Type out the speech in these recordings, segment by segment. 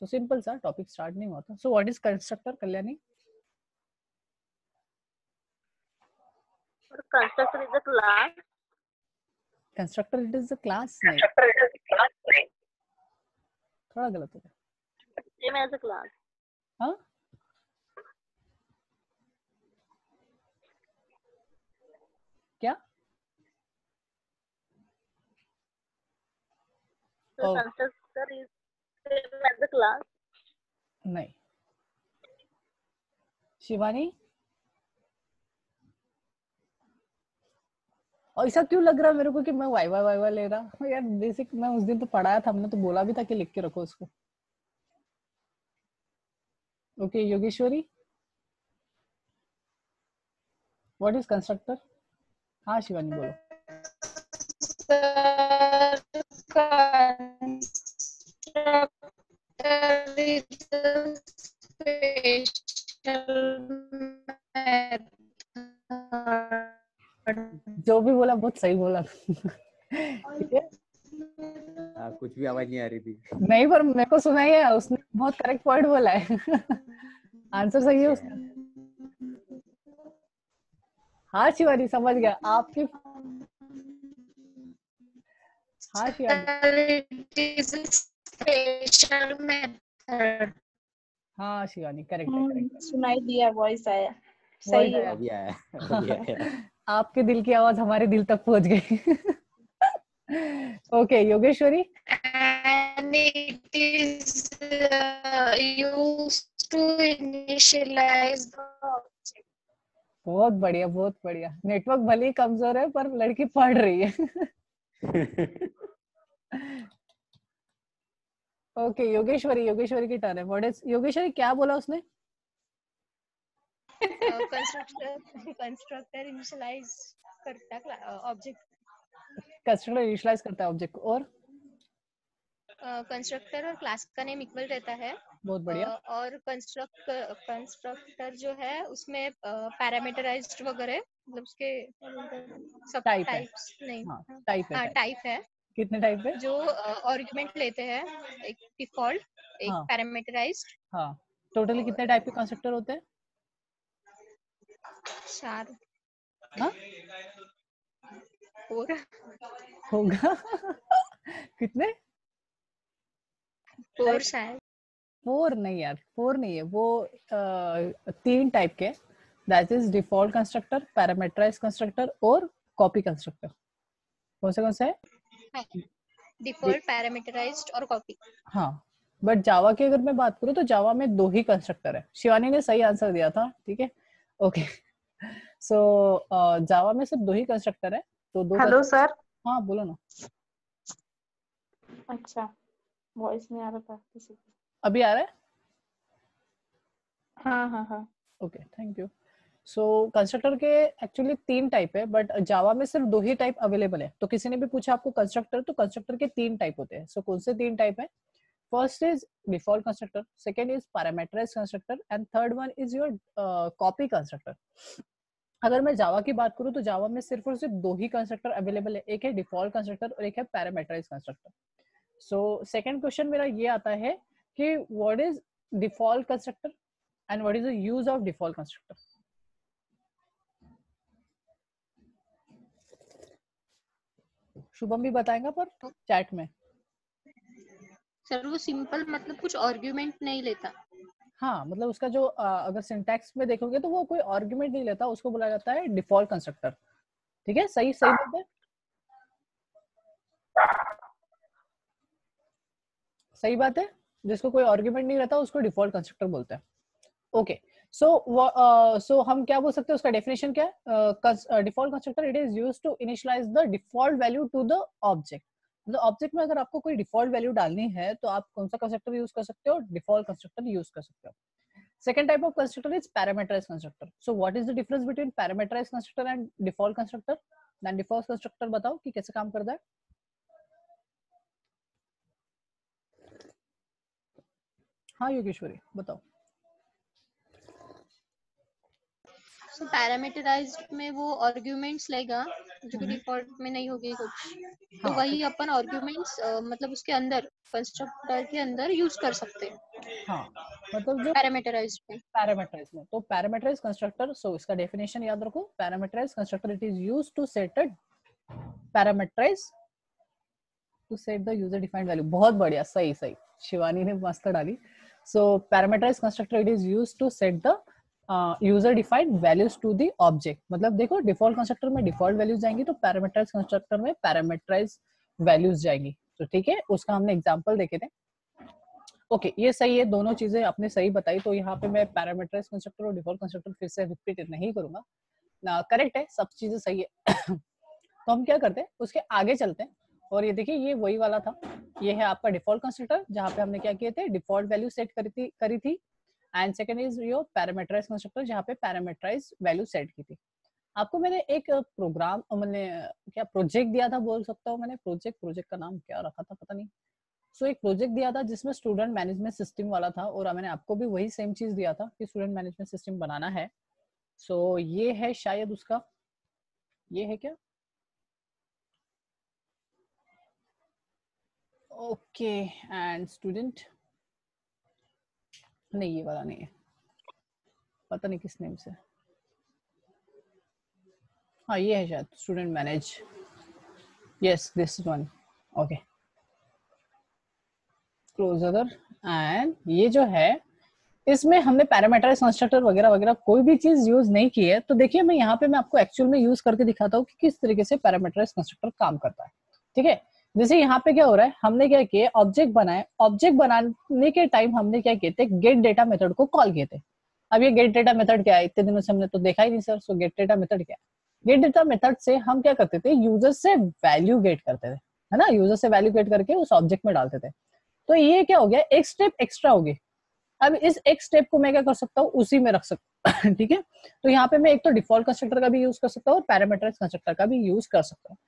So simple सा topic start नहीं हुआ था. सो what is constructor, Kalyani? Constructor is a class. Constructor it is a class? नहीं, Constructor is a class. थोड़ा गलत हो गया. Same as a class. हाँ, क्या? So Oh. constructor is same as a class. नहीं. शिवानी, और ऐसा क्यों लग रहा है मेरे को कि मैं वाइवा वाइवा ले रहा हूँ यार? बेसिक मैं उस दिन तो पढ़ाया था, हमने तो बोला भी था कि लिख के रखो उसको. Okay, Yogeshwari, what is constructor? हाँ शिवानी बोलो. जो भी बोला बहुत सही बोला. ठीक है. कुछ भी आवाज नहीं आ रही थी. नहीं, पर मेरे को सुनाई है, उसने बहुत करेक्ट पॉइंट बोला है. आंसर सही है उसका. हाँ शिवानी समझ गया आपकी. हाँ हाँ शिवानी करेक्ट है, करेक्ट है. सुनाई दिया, वॉइस आया. सही है. अभी आया. आपके दिल की आवाज हमारे दिल तक पहुंच गई. Okay Yogeshwari. And it is used to initialize the object. बहुत बढ़िया, बहुत बढ़िया. नेटवर्क भले ही कमजोर है पर लड़की पढ़ रही है. ओके योगेश्वरी, योगेश्वरी की टर्न है. व्हाट इज योगेश्वरी, क्या बोला उसने? कंस्ट्रक्टर इनिशियलाइज करता ऑब्जेक्ट. कंस्ट्रक्टर इनिशियलाइज करता है ऑब्जेक्ट को, और कंस्ट्रक्टर और क्लास का नेम इक्वल रहता है. बहुत बढ़िया. और कंस्ट्रक्टर जो है उसमें पैरामीटराइज्ड वगैरह, मतलब उसके सब टाइप है. टाइप्स नहीं. हाँ टाइप है. टाइप है. कितने टाइप है? जो आर्गुमेंट लेते हैं, एक डिफॉल्ट, एक हाँ. पैरामीटराइज्ड. हाँ, टोटली कितने टाइप के कंस्ट्रक्टर होते हैं? 4. हाँ 4 होगा. कितने? 4 शायद. 4 नहीं यार, 4 नहीं है वो. 3 टाइप के, that is default constructor, parameterized constructor और कॉपी कंस्ट्रक्टर. कौन से है? डिफॉल्ट, पैरामीटराइज्ड और कॉपी. हाँ, बट जावा की अगर मैं बात करूँ तो जावा में 2 ही कंस्ट्रक्टर है. शिवानी ने सही आंसर दिया था. ठीक है. ओके. सो जावा में सिर्फ 2 ही कंस्ट्रक्टर है. तो 2. Hello sir. हाँ बोलो ना. अच्छा, वॉइस नहीं आ रहा था किसी को. अभी आ रहा है? हाँ. Okay, thank you. So constructor के एक्चुअली 3 टाइप है, बट जावा में सिर्फ 2 ही टाइप अवेलेबल है. तो किसी ने भी पूछा आपको कंस्ट्रक्टर, तो कंस्ट्रक्टर के 3 टाइप होते हैं. सो कौन से 3 टाइप है? First is default constructor, second is parameterized constructor and third one is your copy constructor. अगर मैं जावा की बात करूं तो जावा में सिर्फ और सिर्फ 2 ही कंस्ट्रक्टर अवेलेबल है. एक है डिफॉल्ट कंस्ट्रक्टर और एक है parameterized constructor. So second question मेरा ये आता है कि what is default constructor and what is the use of default constructor? Shubham भी बताएगा पर चैट में. सर वो सिंपल, मतलब कुछ आर्गुमेंट नहीं लेता. हाँ, मतलब उसका जो अगर सिंटैक्स में देखोगे तो वो कोई आर्गुमेंट नहीं लेता, उसको बोला जाता है डिफॉल्ट कंस्ट्रक्टर. ठीक है, सही बात है. सही बात है. जिसको कोई आर्गुमेंट नहीं रहता उसको डिफॉल्ट कंस्ट्रक्टर बोलते हैं. ओके. सो हम क्या बोल सकते हैं, उसका डेफिनेशन क्या है? Default constructor it is used to initialize the default value to the object. मतलब ऑब्जेक्ट में अगर आपको कोई डिफॉल्ट वैल्यू डालनी है तो आप कौन सा कंस्ट्रक्टर यूज कर सकते हो? डिफॉल्ट कंस्ट्रक्टर यूज कर सकते हो. Second type of constructor is parameterized constructor. So what is the difference between parameterized constructor and default constructor? Then default constructor बताओ कि कैसे काम करता है. हाँ योगेश्वरी बताओ. So पैरामीटराइज्ड में वो आर्गुमेंट्स लेगा जो कि डिफॉल्ट में नहीं होगी कुछ. तो वही अपन आर्गुमेंट्स मतलब उसके अंदर, कंस्ट्रक्टर के अंदर यूज कर सकते हैं. हाँ, मतलब जो पैरामीटराइज्ड में। पैरामीटराइज में, तो पैरामीटराइज कंस्ट्रक्टर, सो इसका डेफिनेशन याद रखो, parameterize constructor it is used to set a parameterize to set the user defined value. बहुत बढ़िया, सही सही, शिवानी ने मस्त डाली। So parameterize constructor it is used to set the user defined values to the object. मतलब देखो, डिफॉल्ट कंस्ट्रक्टर में डिफॉल्ट वैल्यूज जाएंगी, तो पैरामीटराइज कंस्ट्रक्टर में पैरामीटराइज वैल्यूज जाएंगी। तो ठीक है, उसका हमने एग्जांपल देखे थे। ओके, ये सही है, दोनों चीजें आपने सही बताई। तो यहाँ पे मैं पैरामीटराइज कंस्ट्रक्टर और डिफॉल्ट कंस्ट्रक्टर फिर से रिपीट नहीं करूंगा, करेक्ट है, सब चीजें सही है। तो हम क्या करते हैं, उसके आगे चलते हैं। और ये देखिए, ये वही वाला था, ये है आपका डिफॉल्ट कंस्ट्रक्टर, जहाँ पे हमने क्या किए थे, डिफॉल्ट वैल्यू सेट करी थी। And second is your parameterize constructor, जहाँ पे पैरामीटराइज वैल्यू सेट की थी। आपको मैंने एक प्रोग्राम, मैंने क्या प्रोजेक्ट दिया था, बोल सकता हूँ मैंने, प्रोजेक्ट का नाम क्या रखा था पता नहीं। सो एक प्रोजेक्ट दिया था जिसमें स्टूडेंट मैनेजमेंट सिस्टम वाला था, और मैंने आपको भी वही सेम चीज दिया था कि स्टूडेंट मैनेजमेंट सिस्टम बनाना है। सो ये है शायद उसका, ये है क्या, ओके, एंड स्टूडेंट, नहीं ये वाला नहीं है, पता नहीं किस नेम से, हाँ ये है शायद student manage, yes this one, okay closure. And ये जो है, इसमें हमने पैरामीटराइज कंस्ट्रक्टर वगैरह वगैरह कोई भी चीज यूज नहीं की है। तो देखिए, मैं यहाँ पे मैं आपको एक्चुअल में यूज करके दिखाता हूँ कि किस तरीके से पैरामीटराइज कंस्ट्रक्टर काम करता है। ठीक है, जैसे यहाँ पे क्या हो रहा है, हमने क्या किया, ऑब्जेक्ट बनाए, ऑब्जेक्ट बनाने के टाइम हमने क्या किए थे, गेट डेटा मेथड को कॉल किए थे। अब ये गेट डेटा मेथड क्या है, इतने दिनों से हमने तो देखा ही नहीं सर। सो गेट डेटा मेथड क्या है, गेट डेटा मेथड से हम क्या करते थे, यूजर से वैल्यू गेट करते थे, है ना, यूजर से वैल्यू गेट करके उस ऑब्जेक्ट में डालते थे। तो ये क्या हो गया, एक स्टेप एक्स्ट्रा हो गई। अब इस एक स्टेप को मैं क्या कर सकता हूँ, उसी में रख सकता हूँ। ठीक है, तो यहाँ पे मैं एक तो डिफॉल्ट कंस्ट्रक्टर का भी यूज कर सकता हूँ और पैरामीटराइज कंस्ट्रक्टर का भी यूज कर सकता हूँ।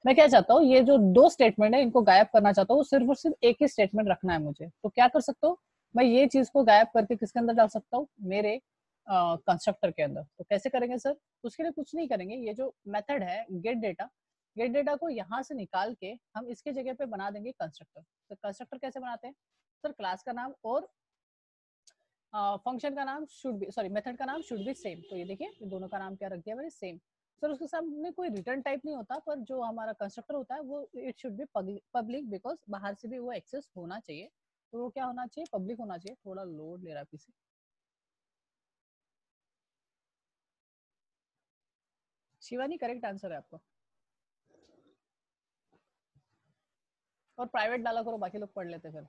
मैं क्या चाहता हूँ, ये जो दो स्टेटमेंट है इनको गायब करना चाहता हूँ, सिर्फ और सिर्फ एक ही स्टेटमेंट रखना है मुझे। तो क्या कर सकता हूँ, मैं ये चीज को गायब करके किसके अंदर डाल सकता हूँ, मेरे कंस्ट्रक्टर के अंदर। तो कैसे करेंगे सर, उसके लिए कुछ नहीं करेंगे, ये जो मेथड है गेट डेटा, गेट डेटा को यहाँ से निकाल के हम इसके जगह पे बना देंगे कंस्ट्रक्टर। तो कंस्ट्रक्टर कैसे बनाते हैं सर, क्लास का नाम और फंक्शन का नाम शुड बी, सॉरी मेथड का नाम शुड बी सेम। तो ये देखिए, ये दोनों का नाम क्या रख दिया मैंने, सेम। सर उसके सामने कोई रिटर्न टाइप नहीं होता, पर जो हमारा कंस्ट्रक्टर होता है वो it should be public, because बाहर से भी वो एक्सेस होना चाहिए। तो वो क्या होना चाहिए, पब्लिक होना चाहिए। थोड़ा लोड ले रहा है पीछे, शिवानी करेक्ट आंसर है आपका, और प्राइवेट डाला करो, बाकी लोग पढ़ लेते फिर।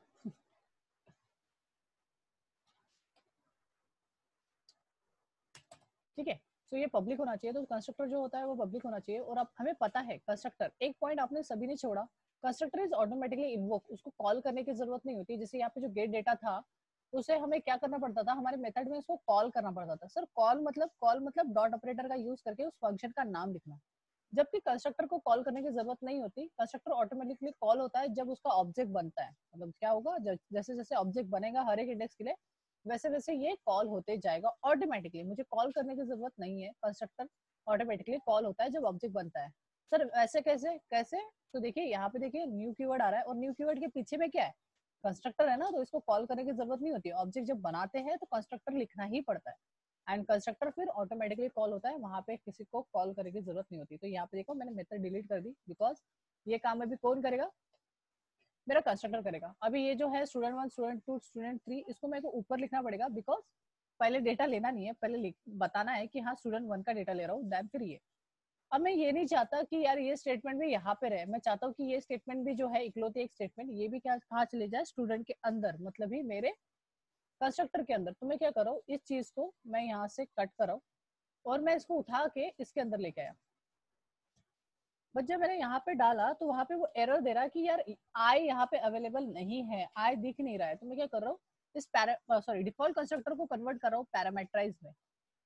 ठीक है, तो ये पब्लिक होना चाहिए, तो कंस्ट्रक्टर जो होता है वो पब्लिक होना चाहिए। और अब हमें पता है कंस्ट्रक्टर, एक पॉइंट आपने सभी ने छोड़ा, कंस्ट्रक्टर इज ऑटोमेटिकली इन्वोक, उसको कॉल करने की जरूरत नहीं होती। जैसे यहाँ पे जो गेट डेटा था, उसे हमें क्या करना पड़ता था, हमारे मेथड में उसको कॉल करना पड़ता था। सर कॉल मतलब डॉट ऑपरेटर का यूज करके उस फंक्शन का नाम लिखना। जबकि कंस्ट्रक्टर को कॉल करने की जरूरत नहीं होती, कंस्ट्रक्टर ऑटोमेटिकली कॉल होता है जब उसका ऑब्जेक्ट बनता है। मतलब क्या होगा, जैसे जैसे ऑब्जेक्ट बनेगा हर एक इंडेक्स के लिए, वैसे वैसे ये कॉल होते जाएगा ऑटोमेटिकली। मुझे कॉल करने की जरूरत नहीं है, कंस्ट्रक्टर ऑटोमेटिकली कॉल होता है जब ऑब्जेक्ट बनता है। सर ऐसे कैसे कैसे, तो देखिए यहाँ पे देखिए न्यू कीवर्ड आ रहा है, और न्यू कीवर्ड के पीछे में क्या है, कंस्ट्रक्टर है ना, तो इसको कॉल करने की जरूरत नहीं होती। ऑब्जेक्ट जब बनाते हैं तो कंस्ट्रक्टर लिखना ही पड़ता है, एंड कंस्ट्रक्टर फिर ऑटोमेटिकली कॉल होता है, वहां पे किसी को कॉल करने की जरूरत नहीं होती। तो यहाँ पे देखो मैंने मेथड डिलीट कर दी, बिकॉज ये काम अभी कौन करेगा, मेरा कंस्ट्रक्टर करेगा। अभी ये जो है स्टूडेंट 1 स्टूडेंट 2 स्टूडेंट 3, इसको मेरे को ऊपर लिखना पड़ेगा, बिकॉज पहले डेटा लेना नहीं है, पहले बताना है कि हाँ स्टूडेंट 1 का डेटा ले रहा हूँ, देन फिर ये। अब मैं ये नहीं चाहता कि यार ये स्टेटमेंट भी यहाँ पे रहे, मैं चाहता हूँ कि ये स्टेटमेंट भी जो है इकलौती एक स्टेटमेंट, ये भी क्या कहाँ चले जाए, स्टूडेंट के अंदर, मतलब ही मेरे कंस्ट्रक्टर के अंदर। तो मैं क्या कर रहा हूँ, इस चीज को मैं यहाँ से कट कर रहा हूँ और मैं इसको उठा के इसके अंदर लेके आया। बट जब मैंने यहाँ पे डाला तो वहां पे वो एरर दे रहा है कि यार आई यहाँ पे अवेलेबल नहीं है, आई दिख नहीं रहा है। तो मैं क्या कर रहा हूँ, इस डिफॉल्ट कंस्ट्रक्टर को कन्वर्ट कर रहा हूँ पैरामीटराइज में।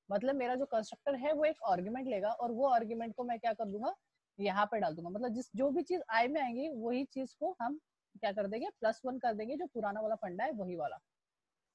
मतलब मेरा जो कंस्ट्रक्टर है वो एक आर्गुमेंट लेगा, और वो आर्गुमेंट को मैं क्या कर दूंगा, यहाँ पे डाल दूंगा। मतलब जो भी चीज आई में आएंगी वही चीज को हम क्या कर देंगे, +1 कर देंगे, जो पुराना वाला फंडा है वही वाला।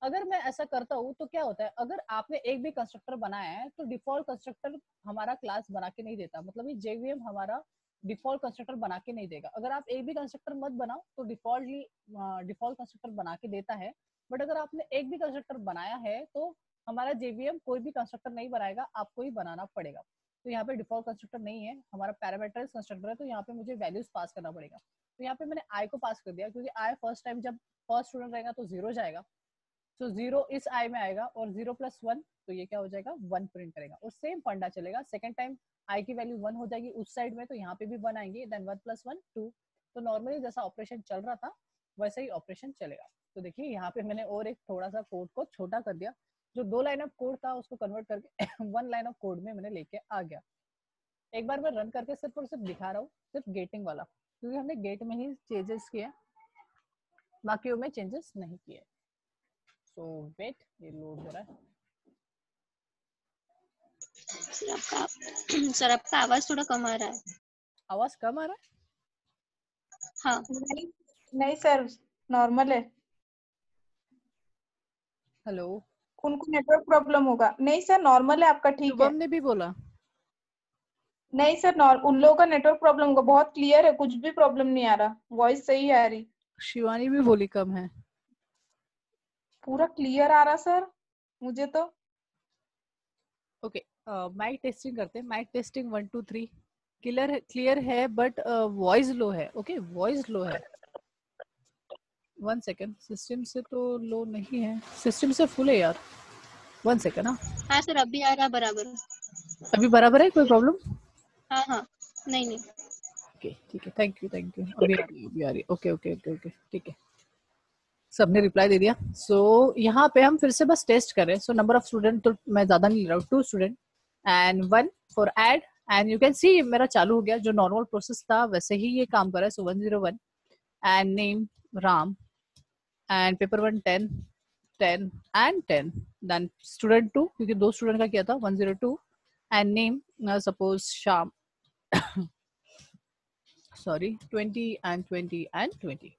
अगर मैं ऐसा करता हूँ तो क्या होता है, अगर आपने एक भी कंस्ट्रक्टर बनाया है तो डिफॉल्ट कंस्ट्रक्टर हमारा क्लास बना के नहीं देता, मतलब ये जेवीएम हमारा डिफॉल्ट कंस्ट्रक्टर बना के नहीं देगा। अगर आप एक भी कंस्ट्रक्टर मत बनाओ तो डिफॉल्ट कंस्ट्रक्टर बना के देता है, बट अगर आपने एक भी कंस्ट्रक्टर बनाया है तो हमारा जेवीएम कोई भी कंस्ट्रक्टर नहीं बनाएगा, आपको ही बनाना पड़ेगा। तो यहाँ पे डिफॉल्ट कंस्ट्रक्टर नहीं है, हमारा पैरामीटराइज्ड कंस्ट्रक्टर है, तो यहाँ पे मुझे वैल्यूज पास करना पड़ेगा। तो यहाँ पे मैंने आई को पास कर दिया, क्योंकि आई फर्स्ट टाइम जब फर्स्ट स्टूडेंट रहेगा तो 0 जाएगा, तो 0 इस आई में आएगा, और 0+1 तो ये क्या हो जाएगा 1 प्रिंट करेगा। और सेम फंडा चलेगा, सेकंड टाइम आई की वैल्यू 1 हो जाएगी उस साइड में, तो यहाँ पे भी 1 आएंगे, देन 1+1 2। तो नॉर्मली जैसा ऑपरेशन चल रहा था वैसे ही ऑपरेशन चलेगा। तो देखिए यहाँ पे मैंने और एक थोड़ा सा कोड को छोटा कर दिया, जो 2 लाइन ऑफ कोड था उसको कन्वर्ट करके 1 लाइन ऑफ कोड में मैंने लेके आ गया। एक बार मैं रन करके सिर्फ और सिर्फ दिखा रहा हूँ, सिर्फ गेटिंग वाला, क्योंकि हमने गेट में ही चेंजेस किए, बाकी में चेंजेस नहीं किए। सो वेट, ये लोड हो रहा है। सर आपका आवाज थोड़ा कम आ रहा है। आवाज कम आ रहा है? हाँ नहीं सर, नॉर्मल है। हेलो, उनको नेटवर्क प्रॉब्लम होगा। नहीं सर, नॉर्मल है आपका, ठीक है। शुभम ने भी बोला। नहीं सर, उन लोगों का नेटवर्क प्रॉब्लम होगा। बहुत क्लियर है, कुछ भी प्रॉब्लम नहीं आ रहा, वॉइस सही आ रही। शिवानी भी बोली कम है। पूरा क्लियर आ रहा सर मुझे तो। ओके, माइक टेस्टिंग करते हैं। माइक टेस्टिंग 1 2 3 क्लियर है बट वॉइस लो है। ओके, वॉइस लो है। 1 सेकेंड, सिस्टम से तो लो नहीं है, सिस्टम से फुल है यार। 1 सेकेंड। हाँ सर, अभी आ रहा बराबर। अभी बराबर है, कोई प्रॉब्लम? हाँ हाँ, नहीं ओके ठीक है, थैंक यू अभी आ रही है। ओके ओके ओके ओके, ठीक है, सबने रिप्लाई दे दिया। सो यहाँ पे हम फिर से बस टेस्ट कर रहे हैं। सो नंबर ऑफ स्टूडेंट तो मैं ज्यादा नहीं ले रहा हूँ, 2 student and 1 for add, and you can सी मेरा चालू हो गया, जो नॉर्मल प्रोसेस था वैसे ही ये काम कर रहा है। So 101 and name Ram and paper 1 10 10 and 10, then student 2, क्योंकि 2 स्टूडेंट का किया था, 102 and name suppose Shyam sorry 20 and 20 and 20,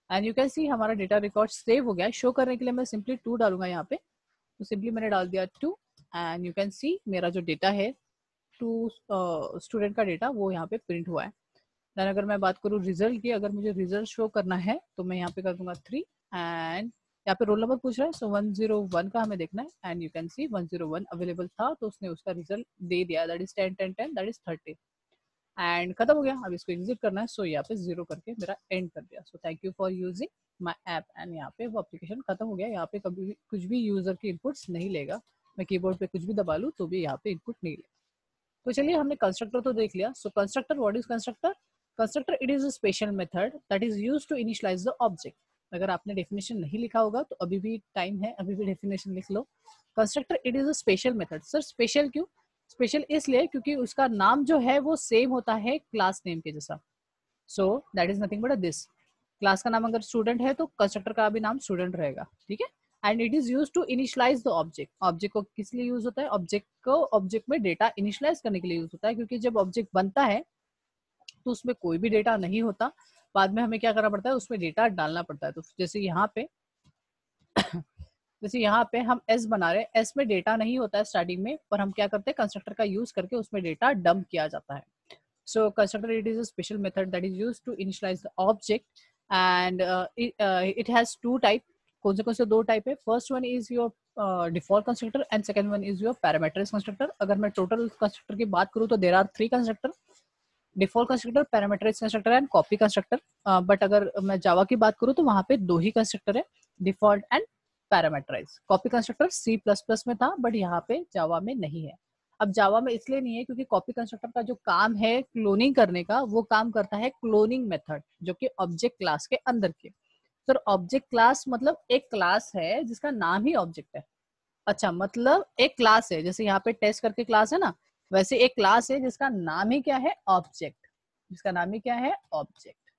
and you can see हमारा डेटा रिकॉर्ड सेव हो गया है। शो करने के लिए मैं सिंपली 2 डालूंगा यहाँ पे, तो सिंपली मैंने डाल दिया 2 एंड यू कैन सी मेरा जो डेटा है 2 स्टूडेंट का डेटा वो यहाँ पे प्रिंट हुआ है। देन अगर मैं बात करूँ रिजल्ट की, अगर मुझे रिजल्ट शो करना है तो मैं यहाँ पे कर दूंगा 3 एंड यहाँ पे रोल नंबर पूछ रहा है। सो 101 का हमें देखना है and you can C 101 available था, तो उसने उसका रिजल्ट दे दिया, that is 10 10 10, that is 30 and खत्म हो गया। अब इसको एग्जिट करना है, सो यहाँ पे 0 करके मेरा एंड कर दिया। So thank you for using my app, and यहाँ पे वो एप्लीकेशन खत्म हो गया। यहाँ पे कभी भी कुछ भी यूजर की इनपुट्स नहीं लेगा, मैं कीबोर्ड पे कुछ भी दबा लूँ तो भी यहाँ पे इनपुट नहीं लेगा। तो चलिए, हमने कंस्ट्रक्टर तो देख लिया। So constructor, what is constructor? Constructor it is a special method that is used to initialize the object. अगर आपने डेफिनेशन नहीं लिखा होगा तो अभी भी टाइम है, अभी भी डेफिनेशन लिख लो। Constructor it is a special method. Sir special क्यों? स्पेशल इसलिए क्योंकि उसका नाम जो है वो सेम होता है क्लास नेम के जैसा। So that is nothing but this. Class का नाम अगर स्टूडेंट है तो कंस्ट्रक्टर का भी नाम स्टूडेंट रहेगा, ठीक है। And it is use to initialize the object. Object को किस लिए यूज होता है? ऑब्जेक्ट में डेटा इनिशियलाइज करने के लिए यूज होता है, क्योंकि जब ऑब्जेक्ट बनता है तो उसमें कोई भी डेटा नहीं होता, बाद में हमें क्या करना पड़ता है, उसमें डेटा डालना पड़ता है। तो जैसे यहाँ पे हम एस बना रहे हैं, एस में डेटा नहीं होता है स्टार्टिंग में, पर हम क्या करते हैं, कंस्ट्रक्टर का यूज करके उसमें डेटा डंप किया जाता है। So constructor it is a special method that is used to initialize the object and it has 2 type. कौन से 2 टाइप है? First one is your default constructor and second one is your parameterized constructor. अगर मैं total constructor की बात करूँ तो there are 3 constructor, default constructor, parameterized constructor and copy constructor. But अगर मैं जावा की बात करूँ तो वहाँ पे 2 ही कंस्ट्रक्टर है, default and parameterized. Copy constructor C++ में था बट यहाँ पे जावा में नहीं है। अब जावा में इसलिए नहीं है क्योंकि कॉपी कंस्ट्रक्टर का जो काम है क्लोनिंग करने का, वो काम करता है क्लोनिंग मेथड, जो कि ऑब्जेक्ट क्लास के अंदर के। सर ऑब्जेक्ट क्लास मतलब एक क्लास है जिसका नाम ही ऑब्जेक्ट है। अच्छा, मतलब एक क्लास है, जैसे यहाँ पे टेस्ट करके क्लास है ना, वैसे एक क्लास है जिसका नाम ही क्या है? ऑब्जेक्ट। जिसका नाम ही क्या है? ऑब्जेक्ट,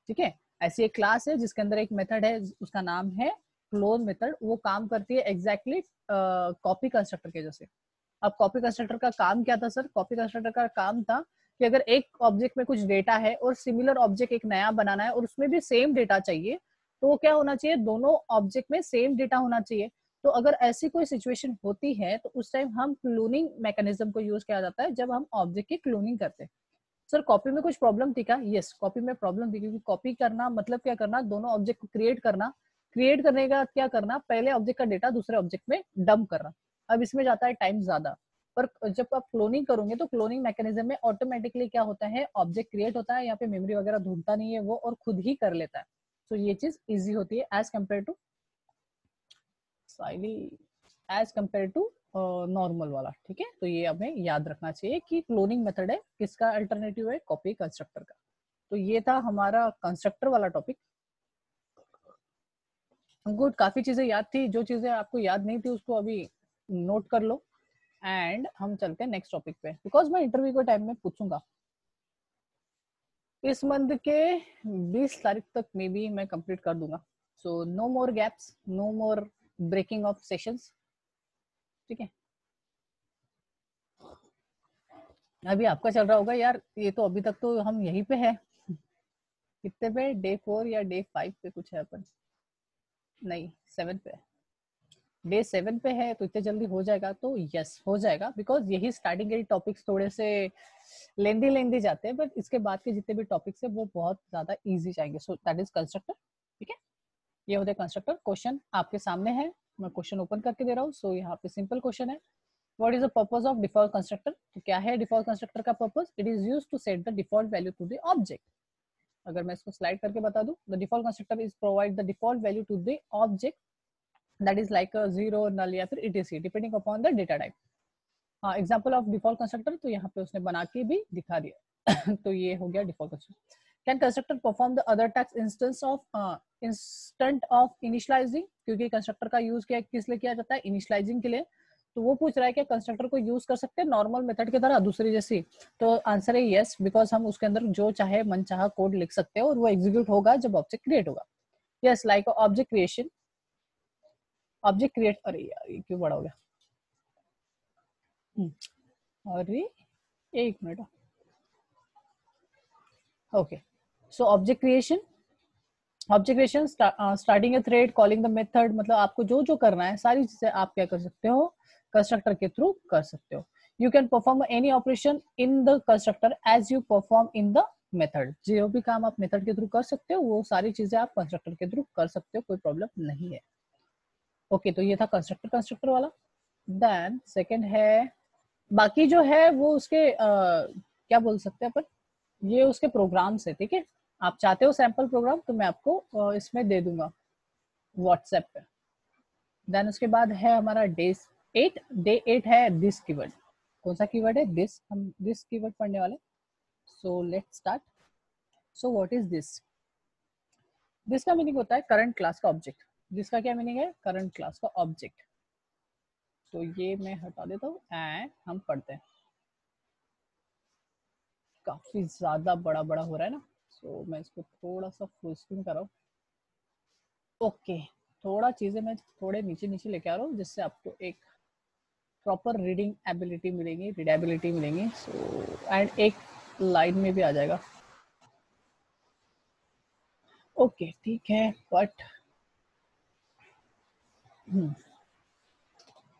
ठीक है। ऐसी एक क्लास है जिसके अंदर एक मेथड है, उसका नाम है क्लोन मेथड। वो काम करती है एग्जैक्टली कॉपी कंस्ट्रक्टर के जैसे। अब कॉपी कंस्ट्रक्टर का काम क्या था सर? कॉपी कंस्ट्रक्टर का काम था कि अगर एक ऑब्जेक्ट में कुछ डेटा है और सिमिलर ऑब्जेक्ट एक नया बनाना है और उसमें भी सेम डेटा चाहिए, तो वो क्या होना चाहिए? दोनों ऑब्जेक्ट में सेम डेटा होना चाहिए। तो अगर ऐसी कोई सिचुएशन होती है तो उस टाइम हम क्लोनिंग मैकेनिज्म को यूज किया जाता है, जब हम ऑब्जेक्ट की क्लोनिंग करते हैं। सर कॉपी में कुछ प्रॉब्लम थी क्या? यस, कॉपी में प्रॉब्लम थी, क्योंकि कॉपी करना मतलब क्या करना? दोनों ऑब्जेक्ट को क्रिएट करना, क्रिएट करने का क्या करना, पहले ऑब्जेक्ट का डेटा दूसरे ऑब्जेक्ट में डंप करना। अब इसमें जाता है टाइम ज्यादा, पर जब आप क्लोनिंग करोगे तो क्लोनिंग मैकेनिज्म में ऑटोमेटिकली क्या होता है, ऑब्जेक्ट क्रिएट होता है, यहाँ पे मेमोरी वगैरह ढूंढता नहीं है वो, और खुद ही कर लेता है। तो ये चीज इजी होती है एज कम्पेयर टू नॉर्मल वाला। ठीक है, तो ये हमें याद रखना चाहिए कि क्लोनिंग मेथड है, किसका अल्टरनेटिव है, कॉपी कंस्ट्रक्टर का। तो ये था हमारा कंस्ट्रक्टर वाला टॉपिक। गुड, काफी चीजें याद थी, जो चीजें आपको याद नहीं थी उसको अभी नोट कर लो, एंड हम चलते हैं नेक्स्ट टॉपिक पे, बिकॉज मैं इंटरव्यू के टाइम में पूछूंगा। इस मंथ के 20 तारीख तक मे बी मैं कंप्लीट कर दूंगा। So no more gaps, no more breaking of sessions. ठीक है, अभी आपका चल रहा होगा यार, ये तो अभी तक तो हम यहीं पे है। कितने पे, डे 4 या डे 5 पे कुछ है अपन, नहीं 7 पे, डे 7 पे है, तो इतने जल्दी हो जाएगा? तो यस हो जाएगा, बिकॉज यही स्टार्टिंग के टॉपिक्स थोड़े से लेंदी जाते हैं, बट इसके बाद के जितने भी टॉपिक्स है वो बहुत ज्यादा इजी जाएंगे। So that is constructor. ठीक है, ये होता है कंस्ट्रक्टर। क्वेश्चन आपके सामने है, मैं क्वेश्चन ओपन करके दे रहा हूँ। सो यहाँ पे सिंपल क्वेश्चन है, what is the purpose of default constructor? तो क्या है डिफॉल्ट कंस्ट्रक्टर का purpose? It is used to set the default value to the object. अगर मैं इसको स्लाइड करके बता दूं, the default constructor is provide the default value to the object, that is like a zero, null या फिर etc depending upon the data type. हाँ, example of default constructor तो यहाँ पे उसने बना के भी दिखा दिया। तो ये हो गया default constructor. Can constructor perform the other task instant of initialising? क्योंकि कंस्ट्रक्टर का यूज किस लिए किया जाता है, इनिशियलाइजिंग के लिए। तो वो पूछ रहा है कि कंस्ट्रक्टर को यूज कर सकते हैं नॉर्मल मेथड की तरह दूसरी जैसी? तो आंसर है यस, बिकॉज हम उसके अंदर जो चाहे मन चाहा कोड लिख सकते हैं और वो एग्जीक्यूट होगा जब ऑब्जेक्ट क्रिएट होगा। Yes, like object creation, object create, अरे यार ये क्यों बड़ा हो गया, अरे एक minute. Okay, so object creation starting A thread, calling the method, मतलब आपको जो जो करना है सारी चीजें आप क्या कर सकते हो, कंस्ट्रक्टर के थ्रू कर सकते हो। You can perform any operation in the constructor as you perform in the method. जो भी काम आप मेथड के थ्रू कर सकते हो वो सारी चीजें आप कंस्ट्रक्टर के थ्रू कर सकते हो, कोई प्रॉब्लम नहीं है। ओके, तो ये था कंस्ट्रक्टर वाला। देन सेकंड है, बाकी जो है वो उसके क्या बोल सकते हैं अपन, ये उसके प्रोग्राम्स है। ठीक है, आप चाहते हो सैंपल प्रोग्राम तो मैं आपको इसमें दे दूंगा व्हाट्सएप पे। देन उसके बाद है हमारा डे 8 है दिस कीवर्ड। कौन सा कीवर्ड है? दिस। हम दिस कीवर्ड पढ़ने वाले। So let's start. So what is this? This का मीनिंग होता है करंट क्लास का ऑब्जेक्ट। दिस का क्या मीनिंग है? करंट क्लास का ऑब्जेक्ट। तो ये मैं हटा देता हूँ एंड हम पढ़ते हैं। काफी ज्यादा बड़ा बड़ा हो रहा है ना, सो मैं इसको थोड़ा सा फुल स्क्रीन कर रहा हूँ। ओके, थोड़ा चीजें मैं थोड़े नीचे नीचे लेके आ रहा हूँ जिससे आपको एक प्रॉपर रीडिंग एबिलिटी मिलेगी, रीडेबिलिटी मिलेगी। सो एंड एक लाइन में भी आ जाएगा। ओके ठीक है, बट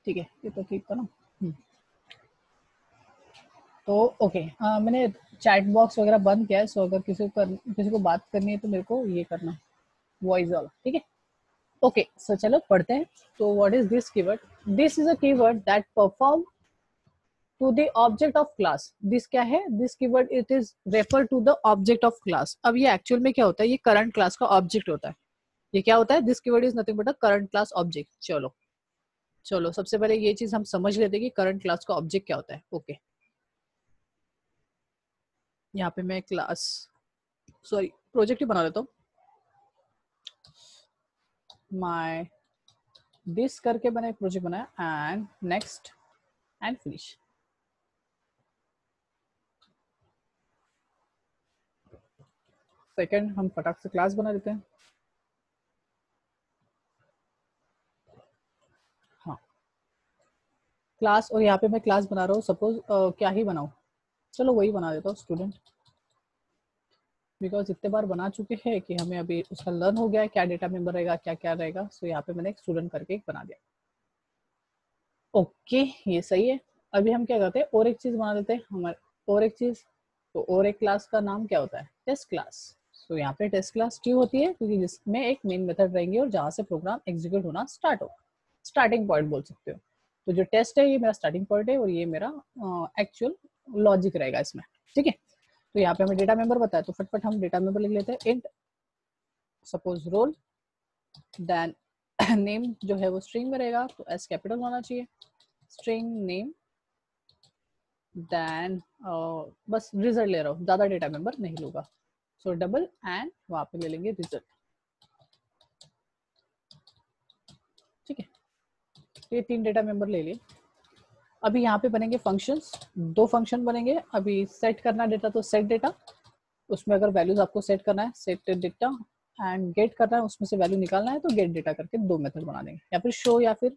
ठीक है, ये तो ठीक था ना। तो ओके, मैंने चैट बॉक्स वगैरह बंद किया है। सो अगर किसी को बात करनी है तो मेरे को ये करना, वॉइस वाला। ठीक है, ओके, सो चलो पढ़ते हैं। तो what is this keyword? This is a keyword that perform to the object of class. This क्या है? This keyword it is refer to the object of class. अब ये एक्चुअल में क्या होता है? ये करंट क्लास का ऑब्जेक्ट होता है। ये क्या होता है? This keyword is nothing but a current class object. चलो सबसे पहले ये चीज हम समझ लेते हैं कि करंट क्लास का ऑब्जेक्ट क्या होता है। ओके, यहाँ पे मैं क्लास प्रोजेक्ट ही बना लेता हूँ। माय दिस करके मैंने एक प्रोजेक्ट बनाया and next and finish. Second हम फटाक से क्लास बना देते हैं। हाँ, क्लास, और यहाँ पे मैं क्लास बना रहा हूँ। सपोज क्या ही बनाऊँ, चलो वही बना देता हूँ, स्टूडेंट, बिकॉज इतने बार बना चुके हैं कि हमें अभी उसका लर्न हो गया है क्या डेटा मेंबर रहेगा, क्या क्या रहेगा। सो यहाँ पे मैंने एक स्टूडेंट करके एक बना दिया। ओके, ये सही है। अभी हम क्या करते हैं, और एक चीज बना देते हैं हमारे, और एक चीज। तो और एक क्लास का नाम क्या होता है? Test class. तो यहाँ पे टेस्ट क्लास क्यों होती है, क्योंकि जिसमें एक मेन मेथड रहेंगे और जहाँ से प्रोग्राम एग्जीक्यूट होना स्टार्ट हो, स्टार्टिंग पॉइंट बोल सकते हो। तो जो टेस्ट है ये मेरा स्टार्टिंग पॉइंट है और ये मेरा एक्चुअल लॉजिक रहेगा इसमें, ठीक है। तो यहाँ पे हमें डेटा मेंबर बताया, तो फटफट हम डेटा मेंबर लिख लेते हैं। Int suppose roll, then name जो है वो स्ट्रिंग में रहेगा तो एस कैपिटल होना चाहिए, स्ट्रिंग नेम, देन बस रिजल्ट ले रहा हूँ, ज्यादा डेटा मेंबर नहीं लूंगा। सो डबल एंड वहां पे ले लेंगे रिजल्ट, ठीक है। ये 3 डेटा मेंबर ले लिए। अभी यहाँ पे बनेंगे फंक्शंस, 2 फंक्शन बनेंगे। अभी सेट करना डेटा तो सेट डेटा, उसमें अगर वैल्यूज आपको सेट करना है सेट डेटा, एंड गेट करना है उसमें से वैल्यू निकालना है तो गेट डेटा करके 2 मेथड बना देंगे। या फिर शो या फिर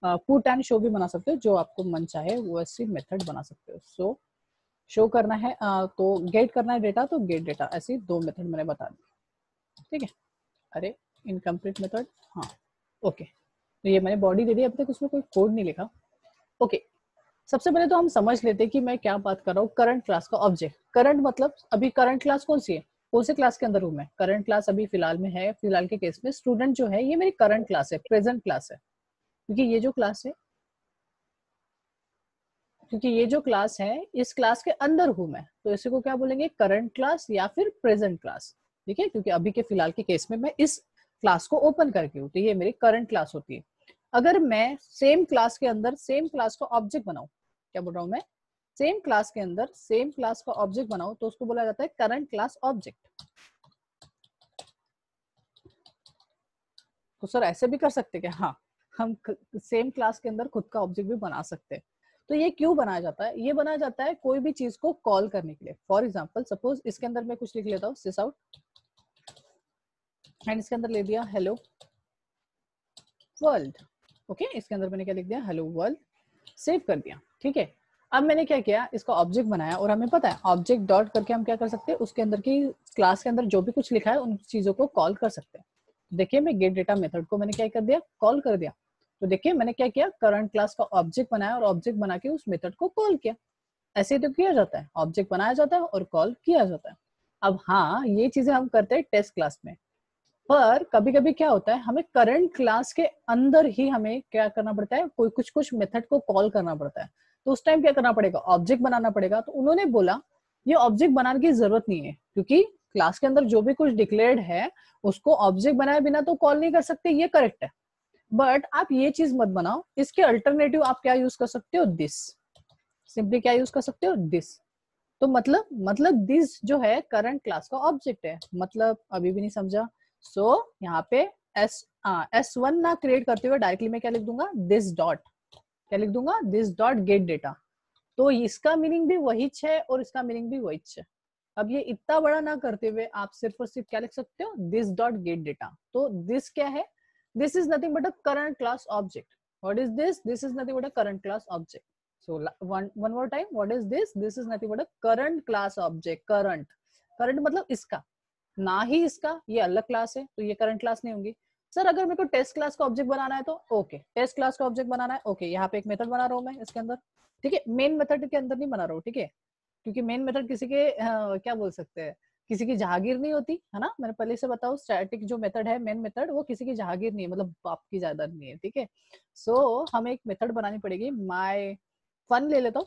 पुट एंड शो भी बना सकते हो, जो आपको मन चाहे वो ऐसी मेथड बना सकते हो। सो शो करना है तो गेट करना है डेटा तो गेट डेटा, ऐसी 2 मेथड मैंने बता दी, ठीक है। अरे इनकम्प्लीट मेथड, हाँ ओके। तो ये मैंने बॉडी दे दी, अभी तक उसमें कोई कोड नहीं लिखा, ओके। सबसे पहले तो हम समझ लेते हैं कि मैं क्या बात कर रहा हूँ। करंट क्लास का ऑब्जेक्ट, करंट मतलब अभी करंट क्लास कौन सी है, कौन से क्लास के अंदर हूँ मैं। करंट क्लास अभी फिलहाल में है, फिलहाल के केस में स्टूडेंट जो है ये मेरी करंट क्लास है, प्रेजेंट क्लास है, क्योंकि ये जो क्लास है, क्योंकि ये जो क्लास है इस क्लास के अंदर हूं मैं, तो इसी को क्या बोलेंगे, करंट क्लास या फिर प्रेजेंट क्लास, ठीक है। क्योंकि अभी के फिलहाल के केस में मैं इस क्लास को ओपन करके हूँ, तो ये मेरी करंट क्लास होती है। अगर मैं सेम क्लास के अंदर सेम क्लास का ऑब्जेक्ट बनाऊं, क्या बोल रहा हूं मैं, सेम क्लास के अंदर सेम क्लास का ऑब्जेक्ट बनाऊं तो उसको बोला जाता है करंट क्लास ऑब्जेक्ट। तो सर ऐसे भी कर सकते क्या, हाँ हम सेम क्लास के अंदर खुद का ऑब्जेक्ट भी बना सकते हैं। तो ये क्यों बनाया जाता है, ये बनाया जाता है कोई भी चीज को कॉल करने के लिए। फॉर एग्जांपल सपोज इसके अंदर मैं कुछ लिख लेता हूँ सिस आउट, एंड इसके अंदर ले दिया हेलो वर्ल्ड, ओके। इसके अंदर मैंने क्या लिख दिया, हेलो वर्ल्ड, सेव कर दिया, ठीक है। अब मैंने क्या किया, इसका ऑब्जेक्ट बनाया, और हमें पता है ऑब्जेक्ट डॉट करके हम क्या कर सकते हैं, उसके अंदर की क्लास के अंदर जो भी कुछ लिखा है उन चीजों को कॉल कर सकते हैं। देखिए मैं गेट डेटा मेथड को मैंने क्या कर दिया, कॉल कर दिया। तो देखिए मैंने क्या किया, करंट क्लास का ऑब्जेक्ट बनाया और ऑब्जेक्ट बना के उस मेथड को कॉल किया। ऐसे तो किया जाता है, ऑब्जेक्ट बनाया जाता है और कॉल किया जाता है। अब हाँ ये चीजें हम करते हैं टेस्ट क्लास में, पर कभी कभी क्या होता है हमें करंट क्लास के अंदर ही हमें क्या करना पड़ता है, कोई कुछ मेथड को कॉल करना पड़ता है। तो उस टाइम क्या करना पड़ेगा, ऑब्जेक्ट बनाना पड़ेगा। तो उन्होंने बोला ये ऑब्जेक्ट बनाने की जरूरत नहीं है, क्योंकि क्लास के अंदर जो भी कुछ डिक्लेयर्ड है उसको ऑब्जेक्ट बनाए बिना तो कॉल नहीं कर सकते, ये करेक्ट है। बट आप ये चीज मत बनाओ, इसके अल्टरनेटिव आप क्या यूज कर सकते हो, दिस, सिंपली क्या यूज कर सकते हो, दिस। तो मतलब दिस जो है करंट क्लास का ऑब्जेक्ट है, मतलब अभी भी नहीं समझा। सो यहाँ पे S1 ना क्रिएट करते हुए डायरेक्टली मैं क्या लिख दूंगा, दिस डॉट, क्या लिख दूंगा, दिस डॉट गेट डेटा। तो इसका मीनिंग भी वही है और इसका मीनिंग भी वही है। अब ये इतना बड़ा ना करते हुए आप सिर्फ और सिर्फ क्या लिख सकते हो, दिस डॉट गेट डेटा। तो दिस क्या है, this is nothing but a current class object. What is this, this is nothing but a current class object. So one more time, what is this? This is nothing but a current class object. current मतलब इसका, ना ही इसका, ये अलग class है तो ये current class नहीं होंगी। सर अगर मेरे को टेस्ट क्लास का ऑब्जेक्ट बनाना है तो ओके, टेस्ट क्लास का ऑब्जेक्ट बनाना है, ओके। यहाँ पे एक मेथड बना रहा हूँ मैं इसके अंदर, ठीक है। मेन मेथड के अंदर नहीं बना रहा हूँ, ठीक है, क्योंकि मेन मेथड किसी के क्या बोल सकते हैं, किसी की जहागीर नहीं होती है ना। मैंने पहले से बताऊं स्टैटिक जो मेथड है, मेन मेथड, वो किसी की जहागीर नहीं है, मतलब बाप की जायदाद नहीं है, ठीक है। सो हमें एक मेथड बनानी पड़ेगी, माय फन ले लेता हूँ,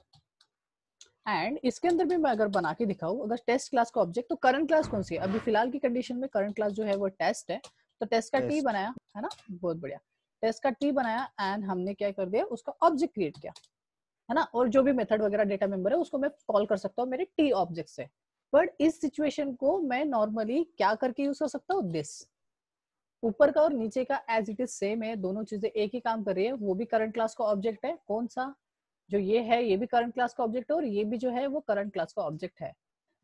एंड इसके अंदर भी मैं अगर बना के दिखाऊं, अगर टेस्ट क्लास का ऑब्जेक्ट, तो करंट क्लास कौन सी है, अभी फिलहाल की कंडीशन में करंट क्लास जो है वो टेस्ट है। तो टेस्ट का टी बनाया है ना, बहुत बढ़िया, टेस्ट का टी बनाया एंड हमने क्या कर दिया, उसका ऑब्जेक्ट क्रिएट किया है ना। और जो भी मेथड वगैरह डेटा मेंबर है उसको मैं कॉल कर सकता हूँ मेरे टी ऑब्जेक्ट से। बट इस सिचुएशन को मैं नॉर्मली क्या करके यूज कर सकता हूँ, दिस, ऊपर का और नीचे का एज इट इज सेम है, दोनों चीजें एक ही काम कर रही है। वो भी करंट क्लास का ऑब्जेक्ट है, कौन सा, जो ये है ये भी करंट क्लास का ऑब्जेक्ट है, और ये भी जो है वो करंट क्लास का ऑब्जेक्ट है।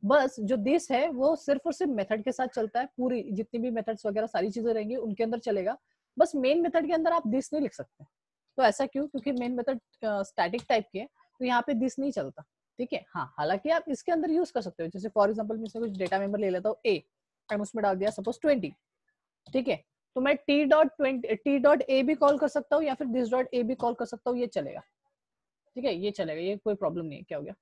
बस जो दिस है वो सिर्फ और सिर्फ मेथड के साथ चलता है, पूरी जितनी भी मेथड्स वगैरह सारी चीजें रहेंगी उनके अंदर चलेगा। बस मेन मेथड के अंदर आप दिस नहीं लिख सकते। तो ऐसा क्यों, क्योंकि मेन मेथड स्टैटिक टाइप की है, तो यहाँ पे दिस नहीं चलता, ठीक है। हाँ हालांकि आप इसके अंदर यूज कर सकते हो, जैसे फॉर एग्जाम्पल मैं कुछ डेटा मेंबर ले लेता हूँ ए, एंड उसमें डाल दिया सपोज 20, ठीक है। तो मैं टी डॉट ए भी कॉल कर सकता हूँ या फिर दिस डॉट ए भी कॉल कर सकता हूँ, ये चलेगा, ठीक है, ये चलेगा, ये कोई प्रॉब्लम नहीं है। क्या हो गया,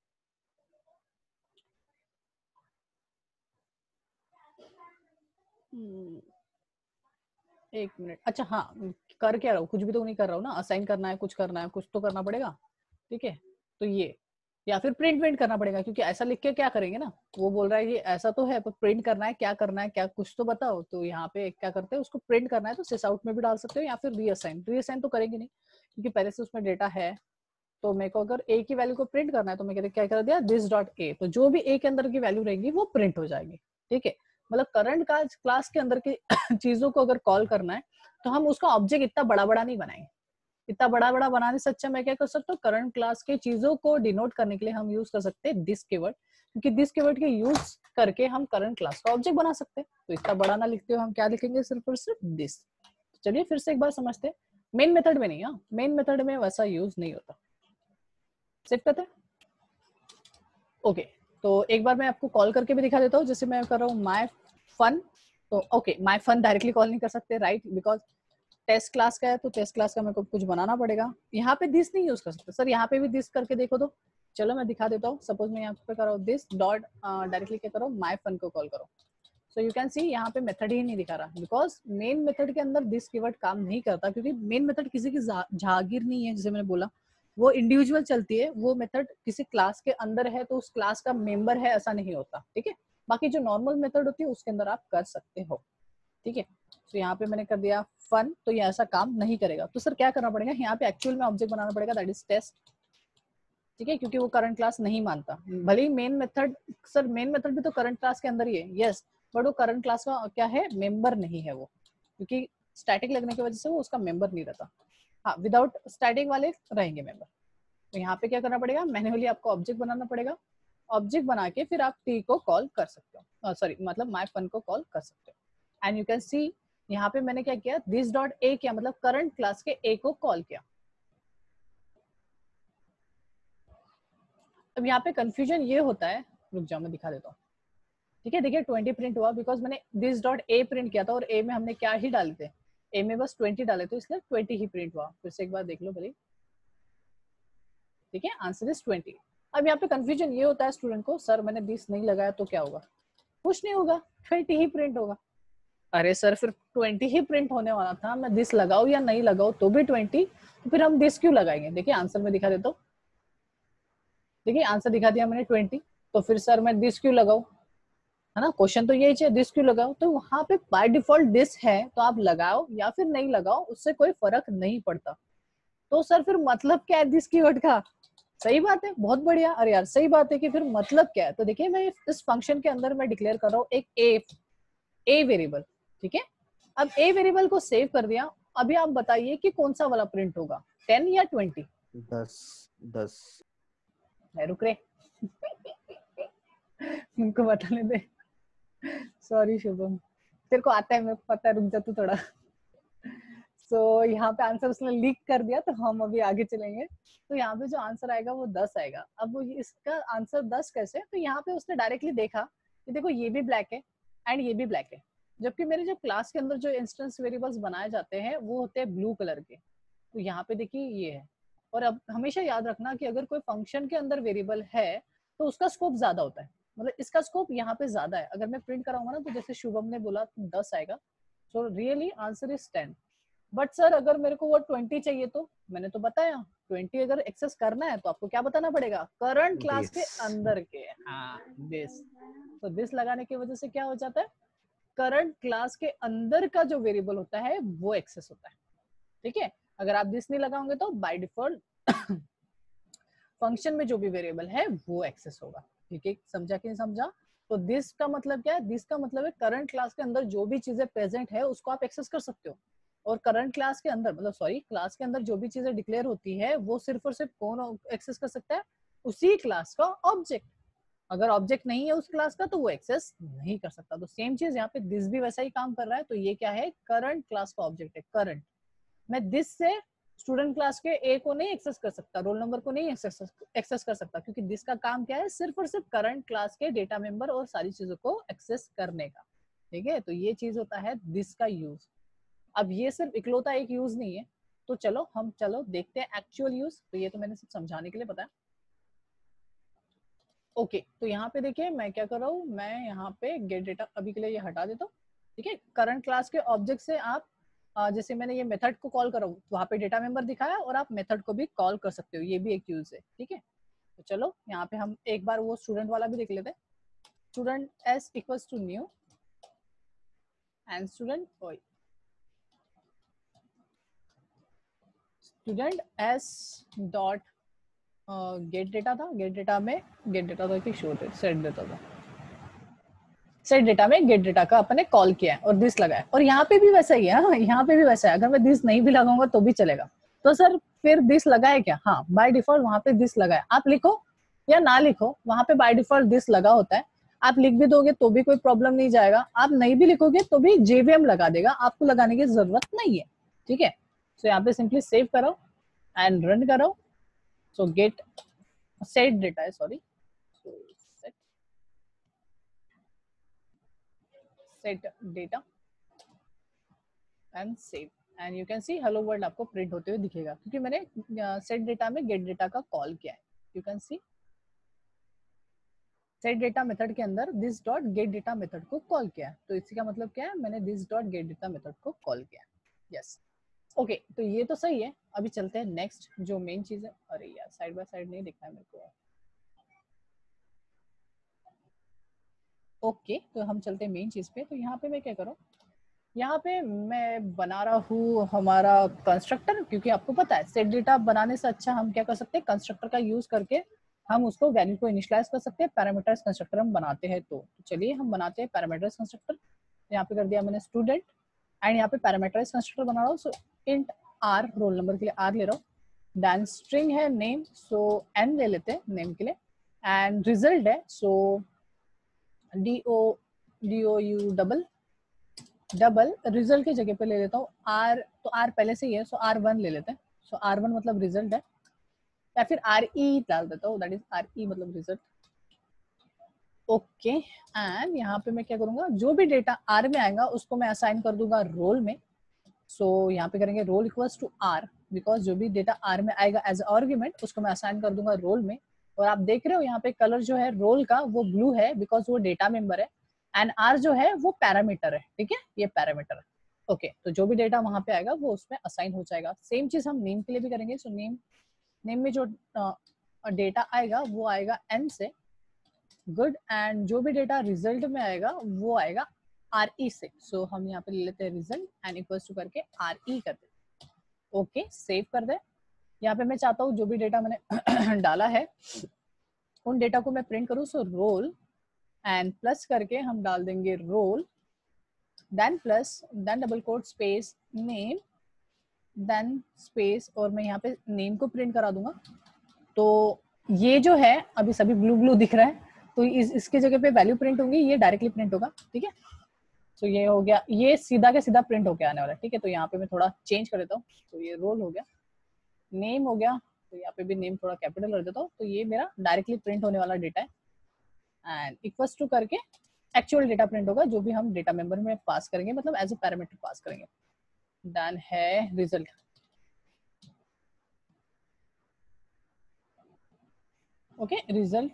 एक मिनट, अच्छा हाँ, कर क्या रहा हूँ, कुछ भी तो नहीं कर रहा हूँ ना, असाइन करना है, कुछ करना है, कुछ तो करना पड़ेगा, ठीक है। तो ये या फिर प्रिंट वेंट करना पड़ेगा, क्योंकि ऐसा लिख के क्या करेंगे ना, वो बोल रहा है कि ऐसा तो है पर प्रिंट करना है, क्या करना है, क्या कुछ तो बताओ। तो यहाँ पे क्या करते हैं, उसको प्रिंट करना है तो सिस आउट में भी डाल सकते हो, या फिर रीअसाइन। रीअसाइन तो करेंगे नहीं क्योंकि पहले से उसमें डेटा है। तो मेरे को अगर ए की वैल्यू को प्रिंट करना है तो मैं क्या कर दिया, दिस डॉट ए, तो जो भी ए के अंदर की वैल्यू रहेगी वो प्रिंट हो जाएगी, ठीक है। मतलब करंट क्लास के अंदर की चीजों को अगर कॉल करना है तो हम उसका ऑब्जेक्ट इतना बड़ा बड़ा नहीं बनाएंगे। इतना बड़ा बड़ा बनाने से अच्छा मैं क्या कर सकता हूँ, करंट क्लास की चीजों को डिनोट करने के लिए हम यूज कर सकते हैं दिस कीवर्ड, क्योंकि दिस कीवर्ड के यूज करके हम करंट क्लास का ऑब्जेक्ट बना सकते हैं। तो इतना बड़ा ना लिखते हुए हम क्या लिखेंगे, सिर्फ और सिर्फ दिस। चलिए फिर से एक बार समझते हैं। मेन मेथड में नहीं, मेन मेथड में वैसा यूज नहीं होता। सेट करते हैं, ओके। तो एक बार मैं आपको कॉल करके भी दिखा देता हूँ, जैसे मैं कर रहा हूँ माय फन। तो okay, my fun directly call नहीं कर सकते, राइट, बिकॉज टेस्ट क्लास का है, तो टेस्ट क्लास का मेरे को कुछ बनाना पड़ेगा। यहाँ पे दिस नहीं यूज कर सकते सर, यहाँ पे भी दिस करके देखो तो। चलो मैं दिखा देता हूँ। सपोज मैं यहाँ पे कर रहा हूँ दिस डॉट, डायरेक्टली क्या करो, माय फन को कॉल करो। सो यू कैन सी यहाँ पे मेथड ही नहीं दिखा रहा, बिकॉज मेन मेथड के अंदर दिस कीवर्ड काम नहीं करता, क्योंकि मेन मेथड किसी की जागीर नहीं है। जैसे मैंने बोला, वो इंडिविजुअल चलती है, वो मेथड किसी क्लास के अंदर है तो उस क्लास का मेंबर है, ऐसा नहीं होता, ठीक है। बाकी जो नॉर्मल मेथड होती है उसके अंदर आप कर सकते हो, ठीक है। तो यहाँ पे मैंने कर दिया फन, तो ये ऐसा काम नहीं करेगा। तो सर क्या करना पड़ेगा, यहाँ पे एक्चुअल में ऑब्जेक्ट बनाना पड़ेगा, दैट इज टेस्ट, ठीक है, क्योंकि वो करंट क्लास नहीं मानता। भले ही main method, sir main method भी तो करंट क्लास के अंदर ही है, यस, बट वो करंट क्लास का क्या है, मेंबर नहीं है वो, क्योंकि स्टैटिक लगने की वजह से वो उसका मेंबर नहीं रहता। हाँ, विदाउट स्टैटिक वाले रहेंगे मेंबर। तो यहाँ पे क्या करना पड़ेगा, मैन्युअली आपको ऑब्जेक्ट बनाना पड़ेगा। ऑब्जेक्ट बना के फिर आप टी को कॉल कर सकते हो, सॉरी मतलब माय फन को कॉल कर सकते हो। एंड यू कैन सी यहाँ पे मैंने क्या किया, दिस डॉट ए किया, मतलब करंट क्लास के ए को कॉल किया। अब यहाँ पे कंफ्यूजन ये होता है, रुक जाओ मैं दिखा देता हूँ, ठीक है। देखिए 20 प्रिंट हुआ, बिकॉज मैंने दिस डॉट ए प्रिंट किया था और ए में हमने क्या ही डाले थे, ए में बस 20 डाले थे, इसलिए 20 ही प्रिंट हुआ। फिर से एक बार देख लो भले, ठीक है, आंसर इज 20। अब यहाँ पे कंफ्यूजन ये होता है स्टूडेंट को, सर मैंने 20 नहीं लगाया तो क्या होगा, कुछ नहीं होगा, 20 ही प्रिंट होगा। अरे सर फिर 20 ही प्रिंट होने वाला था, मैं दिस लगाऊं या नहीं लगाऊं तो भी 20, तो फिर हम दिस क्यों लगाएंगे। देखिए आंसर में दिखा देता हूँ, देखिए आंसर दिखा दिया मैंने 20, तो फिर सर मैं दिस क्यों लगाऊं, है ना, क्वेश्चन तो यही है, दिस क्यों लगाओ। तो वहां पे बाय डिफॉल्ट दिस है, तो आप लगाओ या फिर नहीं लगाओ उससे कोई फर्क नहीं पड़ता। तो सर फिर मतलब क्या है दिस कीवर्ड का, सही बात है, बहुत बढ़िया। अरे यार सही बात है कि फिर मतलब क्या है। तो देखिए मैं इस फंक्शन के अंदर मैं डिक्लेयर कर रहा हूँ एक ए वेरिएबल, ठीक है। अब ए वेरिएबल को सेव कर दिया। अभी आप बताइए कि कौन सा वाला प्रिंट होगा, 10 या 20? 10 रुक रे उनको बताने दे, सॉरी शुभम, तेरे को आता है, मेरे को पता है, रुक जा तू थोड़ा। सो यहाँ पे आंसर उसने लीक कर दिया, तो हम अभी आगे चलेंगे। तो यहाँ पे जो आंसर आएगा वो 10 आएगा। अब वो इसका आंसर 10 कैसे, तो यहाँ पे उसने डायरेक्टली देखा कि देखो ये भी ब्लैक है एंड ये भी ब्लैक है, जबकि मेरे जो क्लास के अंदर जो इंस्टेंस वेरिएबल्स बनाए जाते हैं वो होते हैं ब्लू कलर के। तो यहाँ पे देखिए ये है। और अब हमेशा याद रखना कि अगर कोई फंक्शन के अंदर वेरिएबल है तो उसका स्कोप ज्यादा होता है, मतलब इसका स्कोप यहाँ पे ज्यादा है। अगर मैं प्रिंट कराऊंगा ना, तो जैसे शुभम ने बोला 10 आएगा, so really answer is 10। But sir अगर मेरे को वो 20 चाहिए, तो मैंने तो बताया 20 अगर एक्सेस करना है तो आपको क्या बताना पड़ेगा, करंट क्लास के अंदर के, हाँ दिस। तो दिस लगाने की वजह से क्या हो जाता है, करंट क्लास के अंदर का जो वेरिएबल होता है वो एक्सेस होता है, ठीक है। अगर आप दिस नहीं लगाओगे तो बाय डिफॉल्ट फंक्शन में जो भी वेरिएबल है वो एक्सेस होगा, ठीक है। समझा कि नहीं समझा? तो दिस का मतलब क्या है, दिस का मतलब है करंट क्लास के अंदर जो भी चीजें प्रेजेंट है उसको आप एक्सेस कर सकते हो। और करंट क्लास के अंदर, मतलब सॉरी, क्लास के अंदर जो भी चीजें डिक्लेयर होती है वो सिर्फ और सिर्फ कौन एक्सेस कर सकता है, उसी क्लास का ऑब्जेक्ट। अगर ऑब्जेक्ट नहीं है उस क्लास का तो वो एक्सेस नहीं कर सकता। तो सेम चीज यहाँ पे दिस भी वैसा ही काम कर रहा है। तो ये क्या है, करंट क्लास का ऑब्जेक्ट है, करंट। मैं दिस से स्टूडेंट क्लास के ए को नहीं एक्सेस कर सकता, रोल नंबर को नहीं एक्सेस कर सकता, क्योंकि दिस का काम क्या है, सिर्फ और सिर्फ करंट क्लास के डेटा मेंबर और सारी चीजों को एक्सेस करने का, ठीक है। तो ये चीज होता है दिस का यूज। अब ये सिर्फ इकलौता एक यूज नहीं है, तो चलो देखते हैं एक्चुअल यूज। तो ये तो मैंने सिर्फ समझाने के लिए बताया। ओके, तो यहाँ पे देखिए मैं क्या कर रहा हूँ, मैं यहाँ पे गेट डेटा अभी के लिए ये हटा देता हूँ, ठीक है। करंट क्लास के ऑब्जेक्ट से आप जैसे मैंने ये मेथड को कॉल करा वहाँ पे डेटा मेंबर दिखाया और आप मेथड को भी कॉल कर सकते हो, ये भी एक यूज है, ठीक है। तो चलो यहाँ पे हम एक बार वो स्टूडेंट वाला भी देख लेते हैं। Student S equals to new and student student S dot get data था, गेट डेटा में गेट डेटा था कि शो सेट डेटा था, सेट डेटा में गेट डेटा का अपने कॉल किया है और दिस लगाया। और यहाँ पे भी वैसा ही है, यहाँ पे भी वैसा है, अगर मैं दिस नहीं भी लगाऊंगा तो भी चलेगा। तो सर फिर दिस लगाए क्या? हाँ, बाय डिफॉल्ट वहां पे दिस लगाए, आप लिखो या ना लिखो वहां पे बाय डिफॉल्ट दिस लगा होता है। आप लिख भी दोगे तो भी कोई प्रॉब्लम नहीं जाएगा, आप नहीं भी लिखोगे तो भी जेवीएम लगा देगा, आपको लगाने की जरूरत नहीं है, ठीक है। तो यहाँ पे सिंपली सेव करो एंड रन करो। सो गेट सेट डेटा है, sorry, set data and save and you can see hello world आपको प्रिंट होते हुए दिखेगा क्योंकि मैंने set data में get data का कॉल किया है। you can see set data method के अंदर this dot get data method को कॉल किया है। तो इसी का मतलब क्या है, मैंने this dot get data method को कॉल किया है। यस, ओके, तो ये तो सही है। अभी चलते हैं नेक्स्ट जो मेन चीज है। अरे यार साइड बाय साइड नहीं दिखना है मेरे को। ओके, तो हम चलते हैं मेन चीज पे। तो यहाँ पे मैं क्या करूँ, यहाँ पे मैं बना रहा हूँ हमारा कंस्ट्रक्टर, क्योंकि आपको पता है सेट डेटा बनाने से अच्छा हम क्या कर सकते हैं, कंस्ट्रक्टर का यूज करके हम उसको वैल्यू को इनिशियलाइज कर सकते हैं। पैरामीटराइज कंस्ट्रक्टर हम बनाते हैं, तो चलिए हम बनाते हैं पैरामीटराइज कंस्ट्रक्टर। यहाँ पे कर दिया मैंने स्टूडेंट एंड यहाँ पे पैरामीटराइज कंस्ट्रक्टर बना रहा हूँ। सो इंट आर, रोल नंबर के लिए आर ले रहा हूँ, देन स्ट्रिंग है नेम, सो एन ले लेते हैं नेम के लिए, एंड रिजल्ट है सो DOU डबल रिजल्ट की जगह पे ले लेता हूँ आर, तो आर पहले से ही है, सो R1 ले लेते हैं। सो R1 मतलब रिजल्ट है, या फिर RE डाल देता हूँ, दैट इज RE मतलब रिजल्ट। ओके, एंड यहाँ पे मैं क्या करूंगा, जो भी डेटा R में आएगा उसको मैं असाइन कर दूंगा रोल में। सो यहाँ पे करेंगे roll equals to R, because जो भी डेटा R में आएगा एज आर्गुमेंट उसको मैं असाइन कर दूंगा रोल में। और आप देख रहे हो यहाँ पे कलर जो है रोल का वो ब्लू है, बिकॉज वो डेटा मेंबर है, एंड आर जो है वो पैरामीटर है, ठीक है, ये पैरामीटर है। ओके, तो जो भी डेटा वहां पे आएगा वो उसमें असाइन हो जाएगा। सेम चीज हम नेम के लिए भी करेंगे। सो नेम में जो डेटा आएगा वो आएगा एन से, गुड, एंड जो भी डेटा रिजल्ट में आएगा वो आएगा RE से। सो हम यहाँ पे ले लेते हैं रिजल्ट एंड इक्वल्स टू करके RE कर देते। ओके, सेव कर दे। यहाँ पे मैं चाहता हूँ जो भी डेटा मैंने डाला है उन डेटा को मैं प्रिंट करूँ। सो रोल एंड प्लस करके हम डाल देंगे roll, then plus, then double quote space name, then space, और मैं यहाँ पे नेम को प्रिंट करा दूंगा। तो ये जो है अभी सभी ब्लू ब्लू दिख रहा है, तो इसके जगह पे वैल्यू प्रिंट होंगी, ये डायरेक्टली प्रिंट होगा, ठीक है। तो ये हो गया, ये सीधा के सीधा प्रिंट होके आने वाला है, ठीक है। तो यहाँ पे मैं थोड़ा चेंज कर देता हूँ। तो ये रोल हो गया, नेम हो गया, तो यहाँ पे भी नेम थोड़ा कैपिटल कर देता हूँ। तो ये मेरा डायरेक्टली प्रिंट होने वाला डेटा है, एंड इक्वल्स टू करके एक्चुअल डेटा प्रिंट होगा जो भी हम डेटा मेंबर में पास करेंगे, मतलब एज ए पैरामीटर पास करेंगे। देन है result, okay, result,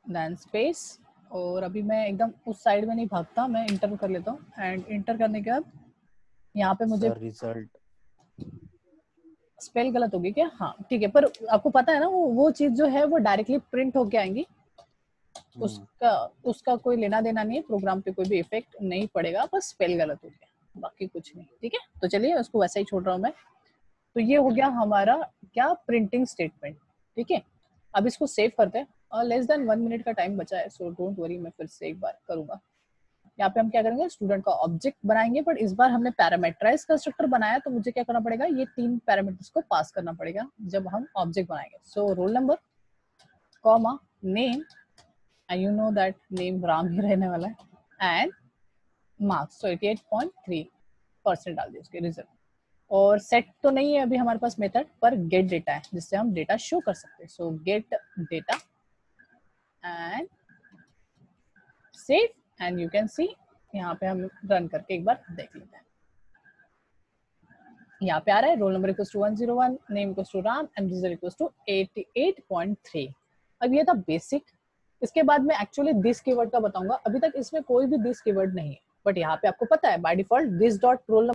then space, और अभी मैं एकदम उस साइड में नहीं भागता, मैं इंटर कर लेता हूँ, एंड इंटर करने के बाद यहाँ पे मुझे रिजल्ट स्पेल गलत होगी क्या? हाँ ठीक है, पर आपको पता है ना वो चीज जो है वो डायरेक्टली प्रिंट होके आएंगी, उसका कोई लेना देना नहीं है, प्रोग्राम पे कोई भी इफेक्ट नहीं पड़ेगा, बस स्पेल गलत हो गया, बाकी कुछ नहीं, ठीक है। तो चलिए उसको वैसा ही छोड़ रहा हूँ मैं। तो ये हो गया हमारा क्या, प्रिंटिंग स्टेटमेंट, ठीक है। अब इसको सेव करते हैं, और लेस देन 1 मिनट का टाइम बचा है, सो डोंट वरी, मैं फिर से एक बार करूंगा। यहाँ पे हम क्या करेंगे, स्टूडेंट का ऑब्जेक्ट बनाएंगे, बट इस बार हमने पैरामीटराइज कंस्ट्रक्टर बनाया, तो मुझे क्या करना पड़ेगा, ये 3 पैरामीटर्स को पास करना पड़ेगा जब हम ऑब्जेक्ट बनाएंगे। So roll number, comma, name, and you know that name Ram ही रहने वाला है, and marks, so 88.3% डाल दिए उसके रिजल्ट। और सेट तो नहीं है अभी हमारे पास मेथड, पर गेट डेटा है जिससे हम डेटा शो कर सकते हैं। सो gate data and save, and you can सी यहाँ पे हम रन करके एक बार देख लेते हैं। यहाँ पे आ रहा है roll number equals to 101, name equals to Ram, and result equals to 88.3। अब ये था बेसिक। इसके बाद मैं एक्चुअली दिस कीवर्ड का बताऊंगा, अभी तक इसमें कोई भी दिस कीवर्ड नहीं है, बट यहाँ पे आपको पता है by default this dot roll